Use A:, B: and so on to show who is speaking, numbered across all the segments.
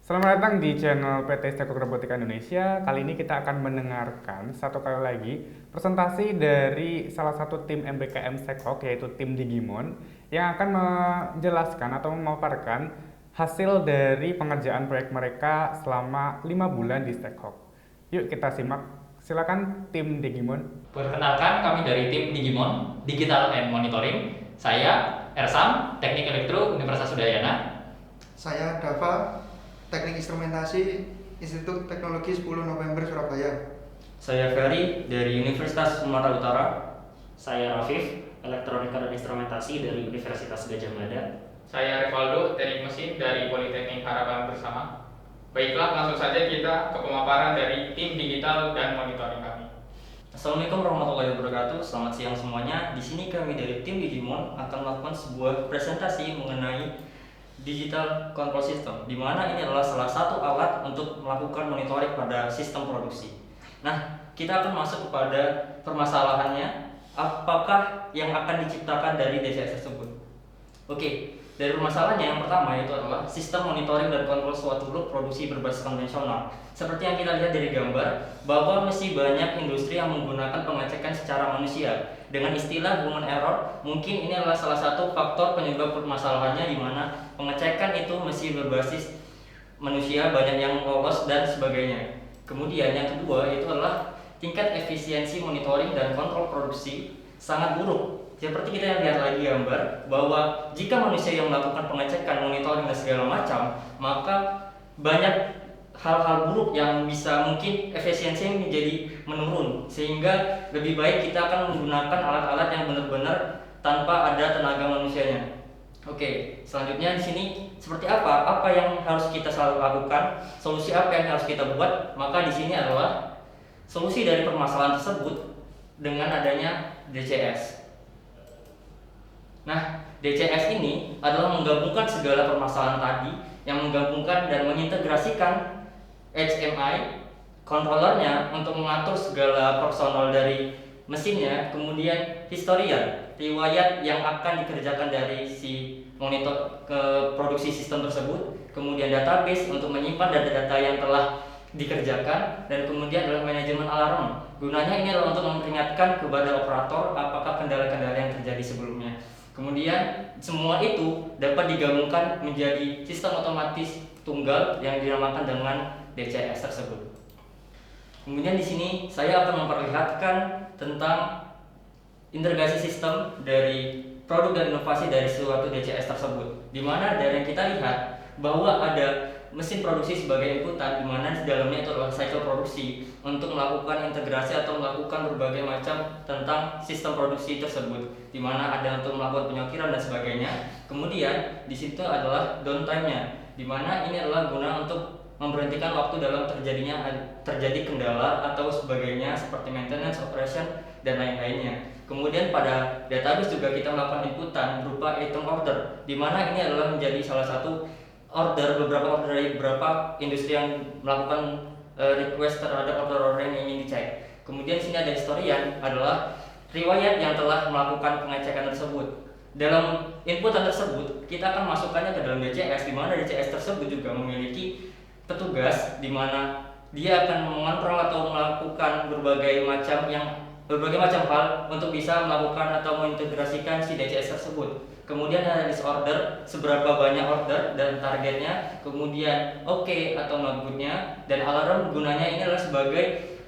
A: Selamat datang di channel PT Stekuk Robotika Indonesia. Kali ini kita akan mendengarkan satu kali lagi presentasi dari salah satu tim MBKM Stekuk, yaitu tim Digimon, yang akan menjelaskan atau memaparkan hasil dari pengerjaan proyek mereka selama 5 bulan di Stekuk. Yuk kita simak. Silakan tim Digimon.
B: Perkenalkan, kami dari tim Digimon, Digital and Monitoring. Saya Ersam, Teknik Elektro Universitas Udayana.
C: Saya Dava, Teknik Instrumentasi Institut Teknologi 10 November Surabaya.
D: Saya Ferry dari Universitas Sumatera Utara.
E: Saya Rafif, Elektronika dan Instrumentasi dari Universitas Gadjah Mada.
F: Saya Rivaldo, Teknik Mesin dari Politeknik Harapan Bersama. Baiklah, langsung saja kita ke pemaparan dari tim digital dan monitoring kami.
D: Assalamualaikum warahmatullahi wabarakatuh. Selamat siang semuanya. Di sini kami dari tim Digimon akan melakukan sebuah presentasi mengenai digital control system, di mana ini adalah salah satu alat untuk melakukan monitoring pada sistem produksi. Nah, kita akan masuk kepada permasalahannya, apakah yang akan diciptakan dari DCS tersebut. Oke, dari permasalahannya yang pertama yaitu adalah sistem monitoring dan kontrol suatu grup produksi berbasis konvensional. Seperti yang kita lihat dari gambar, bahwa masih banyak industri yang menggunakan pengecekan secara manusia. Dengan istilah human error, mungkin ini adalah salah satu faktor penyebab permasalahannya, di mana pengecekan itu masih berbasis manusia, banyak yang lolos dan sebagainya. Kemudian yang kedua yaitu adalah tingkat efisiensi monitoring dan kontrol produksi sangat buruk. Seperti kita lihat lagi gambar, bahwa jika manusia yang melakukan pengecekan, monitoring dan segala macam, maka banyak hal-hal buruk yang bisa mungkin efisiensinya menjadi menurun, sehingga lebih baik kita akan menggunakan alat-alat yang benar-benar tanpa ada tenaga manusianya. Oke, selanjutnya di sini seperti apa? Apa yang harus kita selalu lakukan? Solusi apa yang harus kita buat? Maka di sini adalah solusi dari permasalahan tersebut dengan adanya DCS. Nah, DCS ini adalah menggabungkan segala permasalahan tadi, yang menggabungkan dan mengintegrasikan HMI controllernya untuk mengatur segala personal dari mesinnya, kemudian historian, riwayat yang akan dikerjakan dari si monitor ke produksi sistem tersebut, kemudian database untuk menyimpan data-data yang telah dikerjakan, dan kemudian adalah manajemen alarm. Gunanya ini adalah untuk memperingatkan kepada operator apakah kendala-kendala yang terjadi sebelumnya. Kemudian semua itu dapat digabungkan menjadi sistem otomatis tunggal yang dinamakan dengan DCS tersebut. Kemudian di sini saya akan memperlihatkan tentang integrasi sistem dari produk dan inovasi dari suatu DCS tersebut. Di mana dari yang kita lihat bahwa ada mesin produksi sebagai inputan, di mana di dalamnya itu adalah cycle produksi untuk melakukan integrasi atau melakukan berbagai macam tentang sistem produksi tersebut, di mana ada untuk melakukan penyortiran dan sebagainya. Kemudian di situ adalah downtime-nya, di mana ini adalah guna untuk memberhentikan waktu dalam terjadi kendala atau sebagainya seperti maintenance, operation, dan lain-lainnya. Kemudian pada database juga kita melakukan inputan berupa item order, di mana ini adalah menjadi salah satu beberapa order dari beberapa industri yang melakukan request terhadap order-order yang ingin dicek. Kemudian di sini ada historian, adalah riwayat yang telah melakukan pengecekan tersebut. Dalam inputan tersebut kita akan masukkannya ke dalam DCS, di mana DCS tersebut juga memiliki petugas, di mana dia akan mengontrol atau melakukan berbagai macam hal untuk bisa melakukan atau mengintegrasikan si DCS tersebut. Kemudian analis order, seberapa banyak order dan targetnya, kemudian atau not good-nya, dan alarm gunanya ini adalah sebagai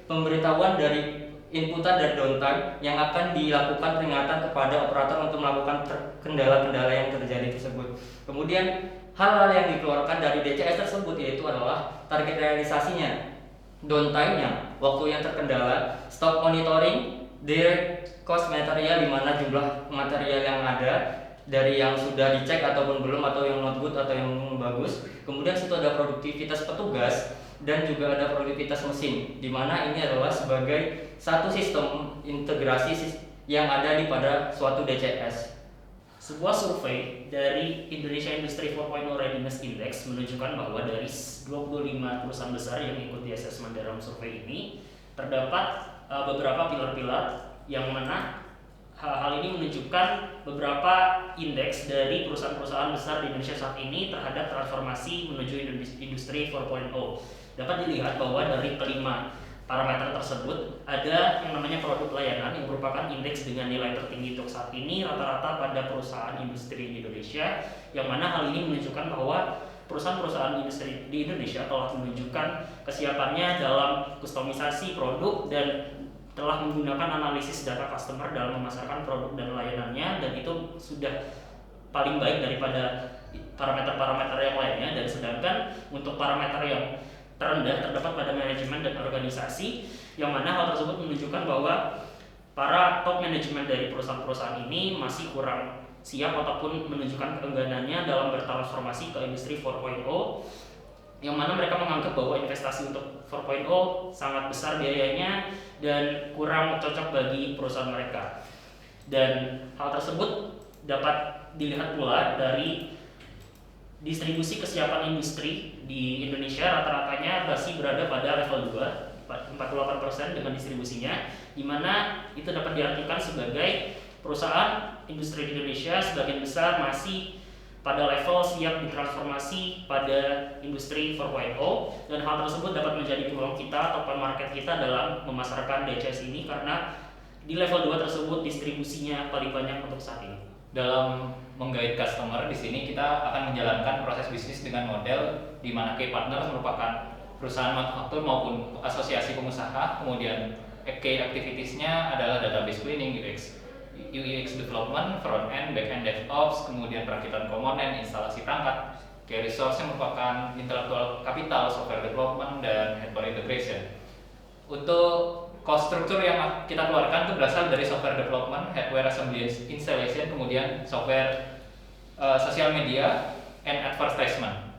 D: pemberitahuan dari inputan dan downtime yang akan dilakukan peringatan kepada operator untuk melakukan kendala-kendala yang terjadi tersebut. Kemudian hal-hal yang dikeluarkan dari DCS tersebut yaitu adalah target realisasinya, downtime-nya, waktu yang terkendala, stock monitoring, direct cost material, di mana jumlah material yang ada dari yang sudah dicek ataupun belum, atau yang not good atau yang bagus. Kemudian situ ada produktivitas petugas dan juga ada produktivitas mesin, di mana ini adalah sebagai satu sistem integrasi yang ada di pada suatu DCS.
E: Sebuah survei dari Indonesia Industry 4.0 Readiness Index menunjukkan bahwa dari 25 perusahaan besar yang ikut di asesmen dalam survei ini, terdapat beberapa pilar-pilar yang mana hal ini menunjukkan beberapa indeks dari perusahaan-perusahaan besar di Indonesia saat ini terhadap transformasi menuju industri 4.0. Dapat dilihat bahwa dari kelima parameter tersebut ada yang namanya produk layanan yang merupakan indeks dengan nilai tertinggi untuk saat ini rata-rata pada perusahaan industri di Indonesia, yang mana hal ini menunjukkan bahwa perusahaan-perusahaan industri di Indonesia telah menunjukkan kesiapannya dalam kustomisasi produk dan telah menggunakan analisis data customer dalam memasarkan produk dan layanannya, dan itu sudah paling baik daripada parameter-parameter yang lainnya. Dan sedangkan untuk parameter yang terendah terdapat pada manajemen dan organisasi, yang mana hal tersebut menunjukkan bahwa para top manajemen dari perusahaan-perusahaan ini masih kurang siap ataupun menunjukkan keengganannya dalam bertransformasi ke industri 4.0, yang mana mereka menganggap bahwa investasi untuk 4.0 sangat besar biayanya dan kurang cocok bagi perusahaan mereka. Dan hal tersebut dapat dilihat pula dari distribusi kesiapan industri di Indonesia. Rata-ratanya masih berada pada level 2, 48% dengan distribusinya, di mana itu dapat diartikan sebagai perusahaan industri di Indonesia sebagian besar masih pada level siap ditransformasi pada industri 4.0, dan hal tersebut dapat menjadi peluang kita atau market kita dalam memasarkan DCS ini karena di level 2 tersebut distribusinya paling banyak untuk saat ini.
B: Dalam menggait customer, di sini kita akan menjalankan proses bisnis dengan model di mana key partner merupakan perusahaan manufaktur maupun asosiasi pengusaha. Kemudian key activities-nya adalah database cleaning, UX development, front end, back end DevOps, kemudian perakitan komponen, instalasi perangkat. Key resource-nya merupakan intellectual capital, software development, dan hardware integration. Untuk cost structure yang kita keluarkan itu berasal dari software development, hardware assembly installation, kemudian software social media, and advertisement.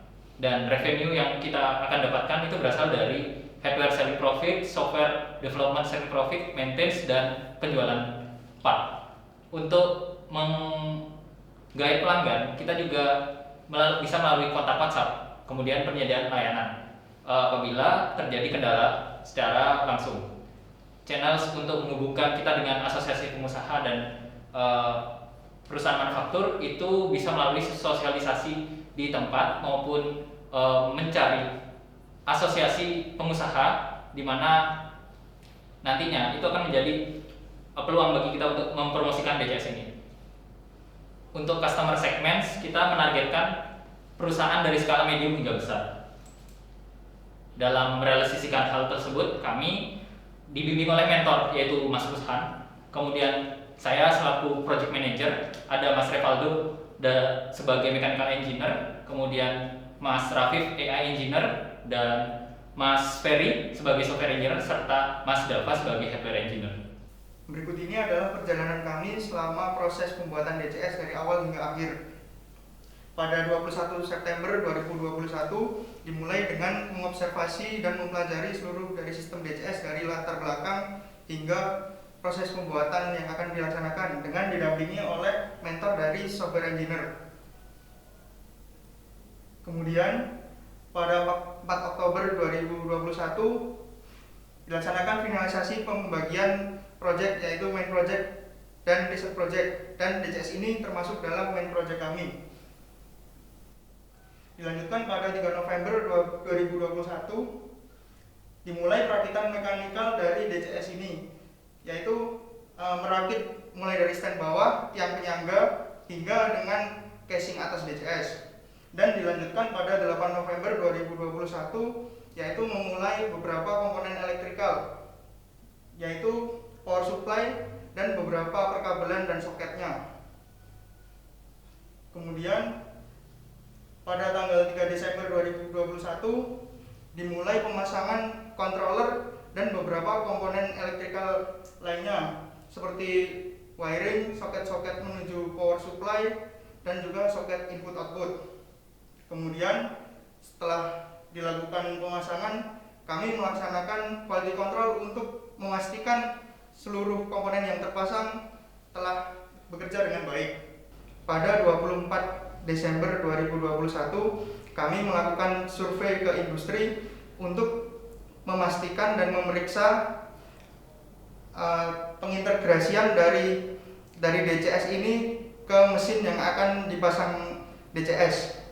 B: Dan revenue yang kita akan dapatkan itu berasal dari hardware selling profit, software development selling profit, maintenance, dan penjualan part. Untuk menggait pelanggan, kita juga bisa melalui kontak WhatsApp, kemudian penyediaan layanan apabila terjadi kendala secara langsung. Channel untuk menghubungkan kita dengan asosiasi pengusaha dan perusahaan manufaktur itu bisa melalui sosialisasi di tempat maupun mencari asosiasi pengusaha, di mana nantinya itu akan menjadi peluang bagi kita untuk mempromosikan DCS ini. Untuk customer segments, kita menargetkan perusahaan dari skala medium hingga besar. Dalam merealisasikan hal tersebut, kami dibimbing oleh mentor, yaitu Mas Rushan. Kemudian saya selaku project manager, ada Mas Revaldo sebagai mechanical engineer, kemudian Mas Rafif AI engineer, dan Mas Ferry sebagai software engineer, serta Mas Dava sebagai hardware engineer.
C: Berikut ini adalah perjalanan kami selama proses pembuatan DCS dari awal hingga akhir. Pada 21 September 2021 dimulai dengan mengobservasi dan mempelajari seluruh dari sistem DCS dari latar belakang hingga proses pembuatan yang akan dilaksanakan dengan didampingi oleh mentor dari software engineer. Kemudian pada 4 Oktober 2021 dilaksanakan finalisasi pembagian project, yaitu main project dan research project, dan DCS ini termasuk dalam main project kami. Dilanjutkan pada 3 November 2021 dimulai perakitan mekanikal dari DCS ini, yaitu merakit mulai dari stand bawah, tiang penyangga, hingga dengan casing atas DCS. Dan dilanjutkan pada 8 November 2021 yaitu memulai beberapa komponen elektrikal, yaitu power supply dan beberapa perkabelan dan soketnya. Kemudian pada tanggal 3 Desember 2021 dimulai pemasangan controller dan beberapa komponen elektrikal lainnya seperti wiring, soket-soket menuju power supply, dan juga soket input-output. Kemudian setelah dilakukan pemasangan, kami melaksanakan quality control untuk memastikan seluruh komponen yang terpasang telah bekerja dengan baik. Pada 24 Desember 2021, kami melakukan survei ke industri untuk memastikan dan memeriksa pengintegrasian dari dari DCS ini ke mesin yang akan dipasang DCS.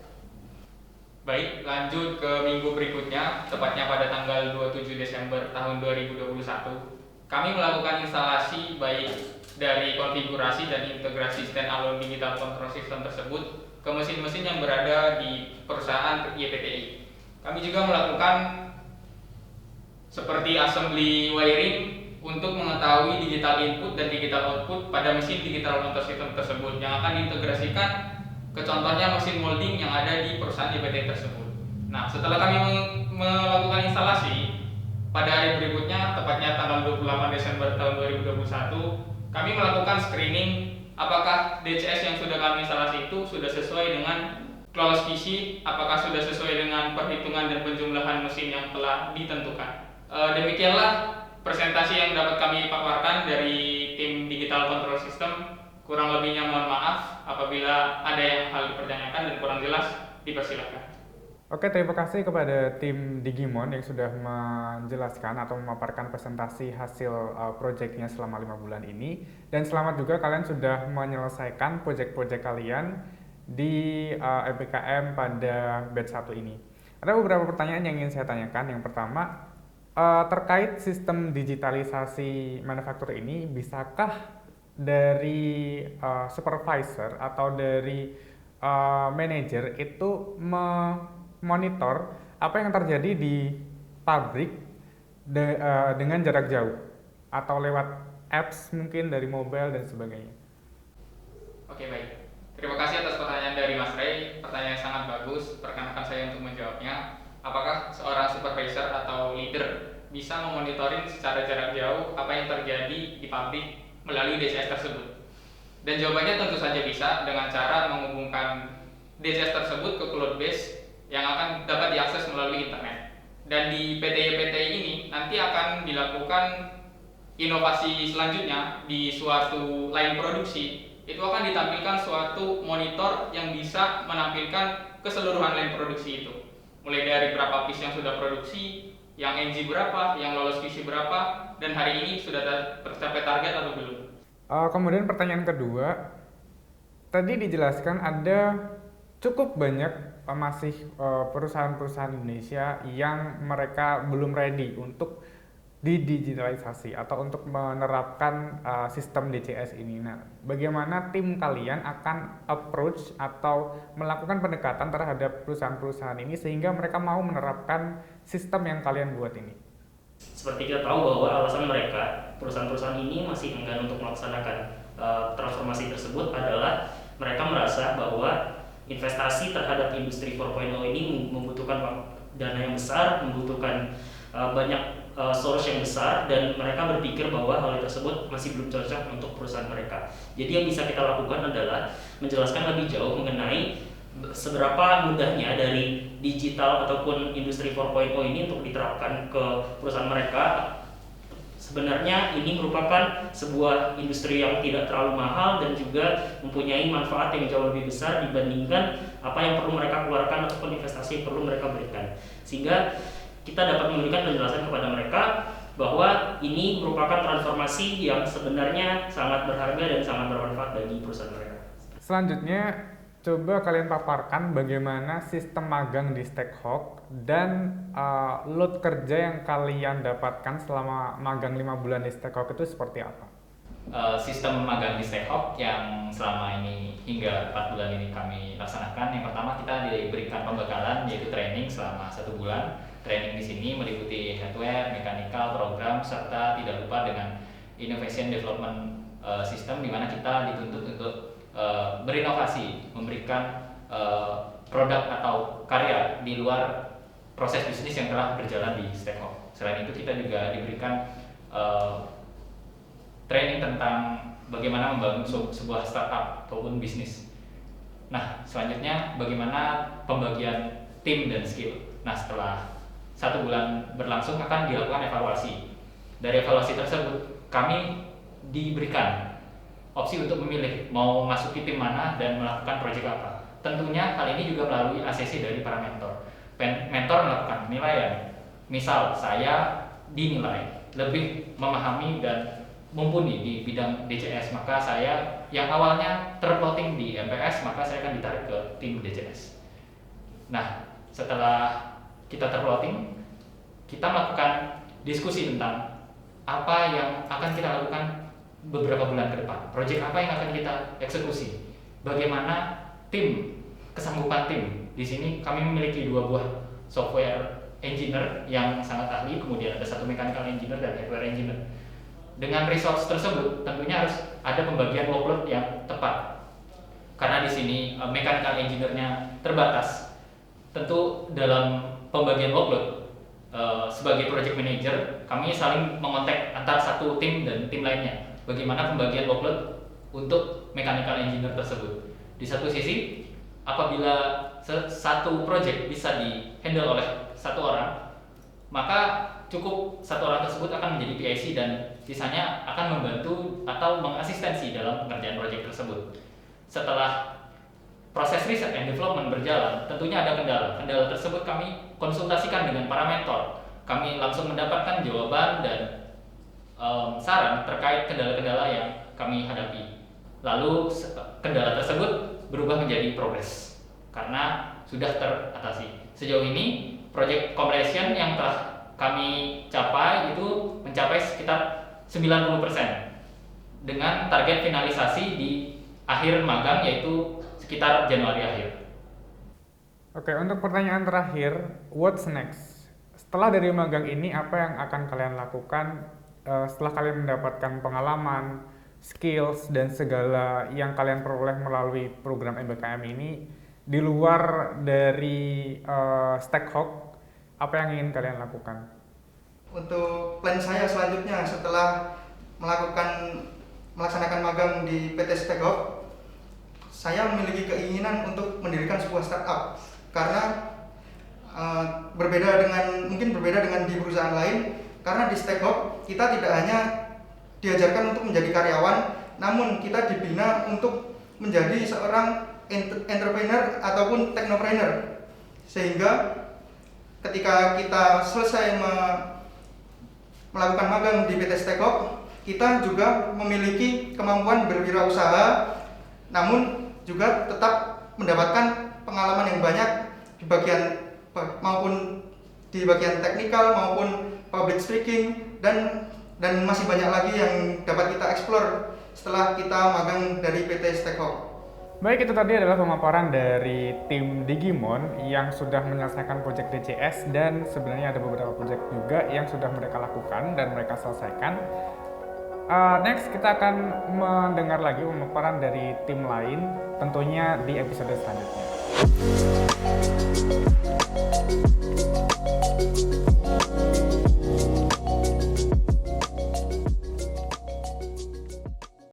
F: Baik, lanjut ke minggu berikutnya, tepatnya pada tanggal 27 Desember tahun 2021. Kami melakukan instalasi baik dari konfigurasi dan integrasi standalone digital control system tersebut ke mesin-mesin yang berada di perusahaan YPTI. Kami juga melakukan seperti assembly wiring untuk mengetahui digital input dan digital output pada mesin digital control system tersebut yang akan diintegrasikan ke contohnya mesin molding yang ada di perusahaan YPTI tersebut. Nah, setelah kami melakukan instalasi pada hari berikutnya, tepatnya tanggal 28 Desember tahun 2021, kami melakukan screening apakah DCS yang sudah kami instalasi itu sudah sesuai dengan clause QC, apakah sudah sesuai dengan perhitungan dan penjumlahan mesin yang telah ditentukan. Demikianlah presentasi yang dapat kami paparkan dari tim Digital Control System. Kurang lebihnya mohon maaf apabila ada yang hal dipertanyakan dan kurang jelas, dipersilakan.
A: Oke, terima kasih kepada tim Digimon yang sudah menjelaskan atau memaparkan presentasi hasil proyeknya selama 5 bulan ini. Dan selamat juga kalian sudah menyelesaikan proyek-proyek kalian di MBKM pada batch 1 ini. Ada beberapa pertanyaan yang ingin saya tanyakan. Yang pertama, terkait sistem digitalisasi manufaktur ini, bisakah dari supervisor atau dari manajer itu memonitor apa yang terjadi di pabrik dengan jarak jauh atau lewat apps mungkin dari mobile dan sebagainya?
F: Oke, baik. Terima kasih atas pertanyaan dari Mas Ray. Pertanyaan yang sangat bagus. Perkenankan saya untuk menjawabnya. Apakah seorang supervisor atau leader bisa memonitoring secara jarak jauh apa yang terjadi di pabrik melalui DCS tersebut? Dan jawabannya tentu saja bisa dengan cara menghubungkan DCS tersebut ke cloud base yang akan dapat diakses melalui internet. Dan di PT ini nanti akan dilakukan inovasi selanjutnya di suatu line produksi. Itu akan ditampilkan suatu monitor yang bisa menampilkan keseluruhan line produksi itu. Mulai dari berapa piece yang sudah produksi, yang NG berapa, yang lolos QC berapa, dan hari ini sudah tercapai target atau belum.
A: Kemudian pertanyaan kedua, tadi dijelaskan ada cukup banyak masih perusahaan-perusahaan Indonesia yang mereka belum ready untuk didigitalisasi atau untuk menerapkan sistem DCS ini. Nah, bagaimana tim kalian akan approach atau melakukan pendekatan terhadap perusahaan-perusahaan ini sehingga mereka mau menerapkan sistem yang kalian buat ini?
E: Seperti kita tahu bahwa alasan mereka, perusahaan-perusahaan ini masih enggan untuk melaksanakan transformasi tersebut adalah mereka merasa bahwa investasi terhadap industri 4.0 ini membutuhkan dana yang besar, membutuhkan banyak source yang besar, dan mereka berpikir bahwa hal tersebut masih belum cocok untuk perusahaan mereka. Jadi yang bisa kita lakukan adalah menjelaskan lebih jauh mengenai seberapa mudahnya dari digital ataupun industri 4.0 ini untuk diterapkan ke perusahaan mereka. Sebenarnya ini merupakan sebuah industri yang tidak terlalu mahal dan juga mempunyai manfaat yang jauh lebih besar dibandingkan apa yang perlu mereka keluarkan ataupun investasi yang perlu mereka berikan. Sehingga kita dapat memberikan penjelasan kepada mereka bahwa ini merupakan transformasi yang sebenarnya sangat berharga dan sangat bermanfaat bagi perusahaan mereka.
A: Selanjutnya, coba kalian paparkan bagaimana sistem magang di Stackhawk dan load kerja yang kalian dapatkan selama magang 5 bulan di Stackhawk itu seperti apa?
B: Sistem magang di Stackhawk yang selama ini hingga 4 bulan ini kami laksanakan. Yang pertama, kita diberikan pembekalan yaitu training selama 1 bulan. Training di sini meliputi hardware, mechanical, program, serta tidak lupa dengan innovation development system, di mana kita dituntut untuk berinovasi, memberikan produk atau karya di luar proses bisnis yang telah berjalan di Stackhawk. Selain itu, kita juga diberikan training tentang bagaimana membangun sebuah startup ataupun bisnis. Nah, selanjutnya bagaimana pembagian tim dan skill. Nah, setelah 1 bulan berlangsung akan dilakukan evaluasi. Dari evaluasi tersebut, kami diberikan opsi untuk memilih mau masuki tim mana dan melakukan proyek apa. Tentunya hal ini juga melalui ACC dari para mentor. Mentor melakukan penilaian. Misal saya dinilai lebih memahami dan mumpuni di bidang DCS, maka saya yang awalnya terplotting di MPS, maka saya akan ditarik ke tim DCS. Nah, setelah kita terplotting, kita melakukan diskusi tentang apa yang akan kita lakukan beberapa bulan ke depan, proyek apa yang akan kita eksekusi, bagaimana tim, kesanggupan tim. Di sini kami memiliki 2 buah software engineer yang sangat ahli, kemudian ada 1 mechanical engineer dan hardware engineer. Dengan resource tersebut tentunya harus ada pembagian workload yang tepat. Karena di sini mechanical engineer-nya terbatas. Tentu dalam pembagian workload sebagai project manager kami saling mengontak antar satu tim dan tim lainnya. Bagaimana pembagian workload untuk mechanical engineer tersebut. Di satu sisi, apabila satu project bisa di-handle oleh 1 orang, maka cukup 1 orang tersebut akan menjadi PIC dan sisanya akan membantu atau mengasistensi dalam pengerjaan proyek tersebut. Setelah proses riset and development berjalan, tentunya ada kendala. Kendala tersebut kami konsultasikan dengan para mentor. Kami langsung mendapatkan jawaban dan saran terkait kendala-kendala yang kami hadapi. Lalu kendala tersebut berubah menjadi progres karena sudah teratasi. Sejauh ini, project completion yang telah kami capai itu mencapai sekitar 90% dengan target finalisasi di akhir magang yaitu sekitar Januari akhir.
A: Oke, untuk pertanyaan terakhir, what's next? Setelah dari magang ini, apa yang akan kalian lakukan setelah kalian mendapatkan pengalaman, skills, dan segala yang kalian peroleh melalui program MBKM ini di luar dari Stackhawk, apa yang ingin kalian lakukan?
C: Untuk plan saya selanjutnya setelah melaksanakan magang di PT Stackhawk, saya memiliki keinginan untuk mendirikan sebuah startup karena mungkin berbeda dengan di perusahaan lain, karena di Stackhawk kita tidak hanya diajarkan untuk menjadi karyawan, namun kita dibina untuk menjadi seorang entrepreneur ataupun technopreneur, sehingga ketika kita selesai melakukan magang di PT Stackhawk, kita juga memiliki kemampuan berwirausaha, namun juga tetap mendapatkan pengalaman yang banyak di bagian teknikal maupun public speaking, dan masih banyak lagi yang dapat kita explore setelah kita magang dari PT Stackhawk.
A: Baik, itu tadi adalah pemaparan dari tim Digimon yang sudah menyelesaikan proyek DCS, dan sebenarnya ada beberapa proyek juga yang sudah mereka lakukan dan mereka selesaikan. Next, kita akan mendengar lagi pemaparan dari tim lain, tentunya di episode selanjutnya.